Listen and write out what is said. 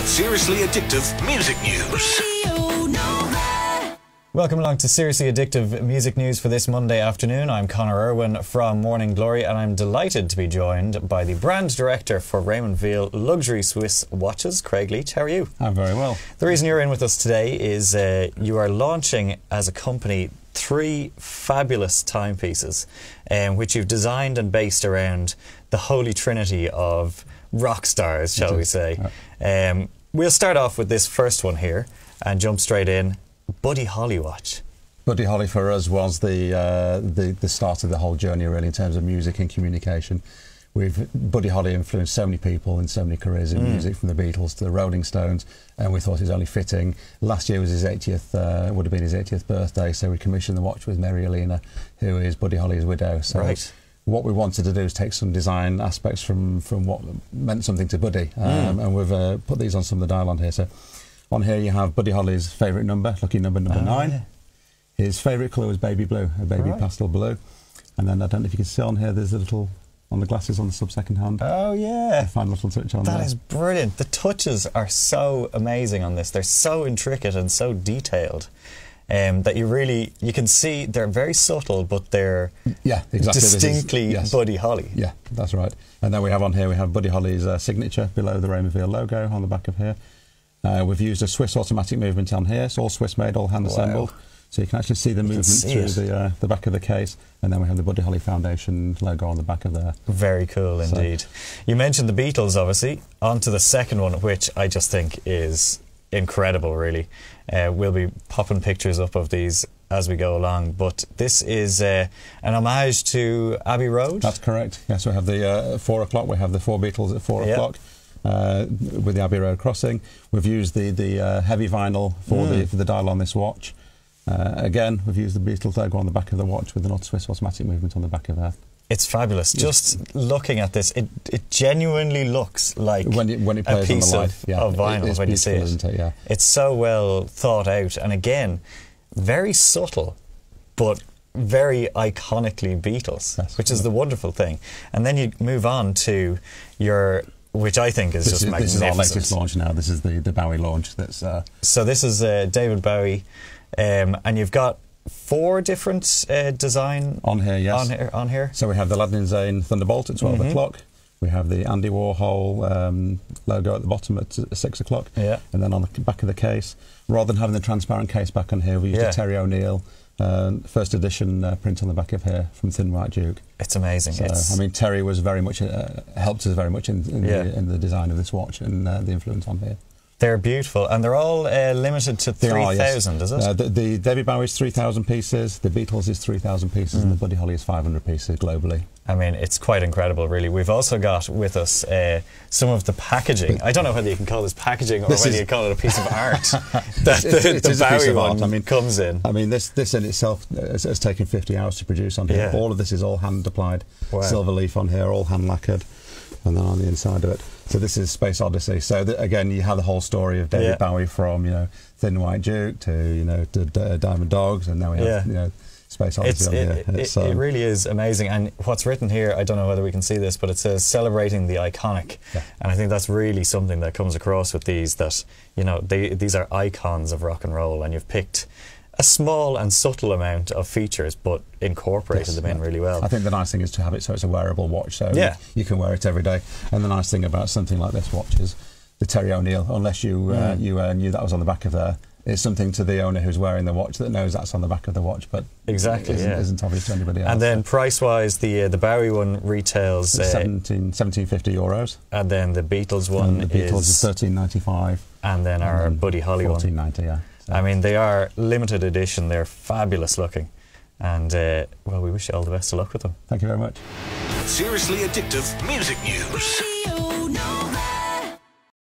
Seriously Addictive Music News. Welcome along to Seriously Addictive Music News for this Monday afternoon. I'm Conor Irwin from Morning Glory, and I'm delighted to be joined by the brand director for Raymond Weil Luxury Swiss Watches, Craig Leach. How are you? I'm very well. The reason you're in with us today is you are launching as a company 3 fabulous timepieces, which you've designed and based around the holy trinity of rock stars, shall we say. Right. We'll start off with this first one here and jump straight in. Buddy Holly watch. Buddy Holly for us was the start of the whole journey, really, in terms of music and communication. Buddy Holly influenced so many people and so many careers in music, from the Beatles to the Rolling Stones, and we thought it was only fitting. Last year was his 80th, would have been his 80th birthday, so we commissioned the watch with Mary Elena, who is Buddy Holly's widow. So what we wanted to do is take some design aspects from what meant something to Buddy, and we've put these on some of the dial on here. So on here you have Buddy Holly's favourite number, lucky number 9. Yeah. His favourite colour was baby blue, a baby pastel blue. And then I don't know if you can see on here, there's a little, on the glasses on the sub-second hand. Oh yeah. A fine little touch on there. That is brilliant. The touches are so amazing on this. They're so intricate and so detailed. That you can see they're very subtle, but they're distinctly Buddy Holly. Yeah, that's right. And then we have on here, we have Buddy Holly's signature below the Raymond Weil logo on the back of here. We've used a Swiss automatic movement on here. It's all Swiss made, all hand assembled. So you can actually see the movement through the back of the case. And then we have the Buddy Holly Foundation logo on the back of there. Very cool indeed. You mentioned the Beatles, obviously. On to the second one, which I just think is incredible, really. We'll be popping pictures up of these as we go along, but this is an homage to Abbey Road. That's correct. Yes, we have the 4 o'clock. We have the 4 Beatles at 4 o'clock. With the Abbey Road crossing. We've used the heavy vinyl for the dial on this watch. Again, we've used the Beatles logo on the back of the watch with the Swiss automatic movement on the back of there. It's fabulous. Just looking at this, it genuinely looks like when it plays a piece on the light. of vinyl when you see it. Isn't it? Yeah. It's so well thought out, and again, very subtle, but very iconically Beatles, which is the wonderful thing. And then you move on to your, which I think is just magnificent. This is our latest launch now. This is the Bowie launch. So this is David Bowie, and you've got 4 different design on here. Yes, on here. So we have the Ladin Zane Thunderbolt at 12 o'clock. We have the Andy Warhol logo at the bottom at 6 o'clock. Yeah. And then on the back of the case, rather than having the transparent case back on here, we used a Terry O'Neill first edition print on the back of here from Thin White Duke. It's amazing. So, I mean, Terry was very much helped us very much in the design of this watch and the influence on here. They're beautiful, and they're all limited to 3,000, is it? The David Bowie is 3,000 pieces, the Beatles is 3,000 pieces, and the Buddy Holly is 500 pieces globally. I mean, it's quite incredible, really. We've also got with us some of the packaging. I don't know whether you can call this packaging or whether you call it a piece of art that the Bowie one comes in. I mean, this in itself has taken 50 hours to produce on here. All of this is all hand applied, silver leaf on here, all hand lacquered, and then on the inside of it. So this is Space Odyssey. So again, you have the whole story of David Bowie from Thin White Duke to to Diamond Dogs, and now we have Space Odyssey on here. It really is amazing. And what's written here, I don't know whether we can see this, but it says celebrating the iconic. And I think that's really something that comes across with these, that these are icons of rock and roll, and you've picked a small and subtle amount of features, but incorporated them in really well. I think the nice thing is to have it so it's a wearable watch, so you can wear it every day. And the nice thing about something like this watch is the Terry O'Neill, unless you knew that was on the back of there, it's something to the owner who's wearing the watch that knows that's on the back of the watch, but isn't obvious to anybody else. And then price-wise, the Bowie one retails 1750 euros, and then the Beatles one is 13.95, and then our Buddy Holly one 14.90. Yeah. I mean, they are limited edition. They're fabulous looking, and well, we wish you all the best of luck with them. Thank you very much. Seriously Addictive Music News.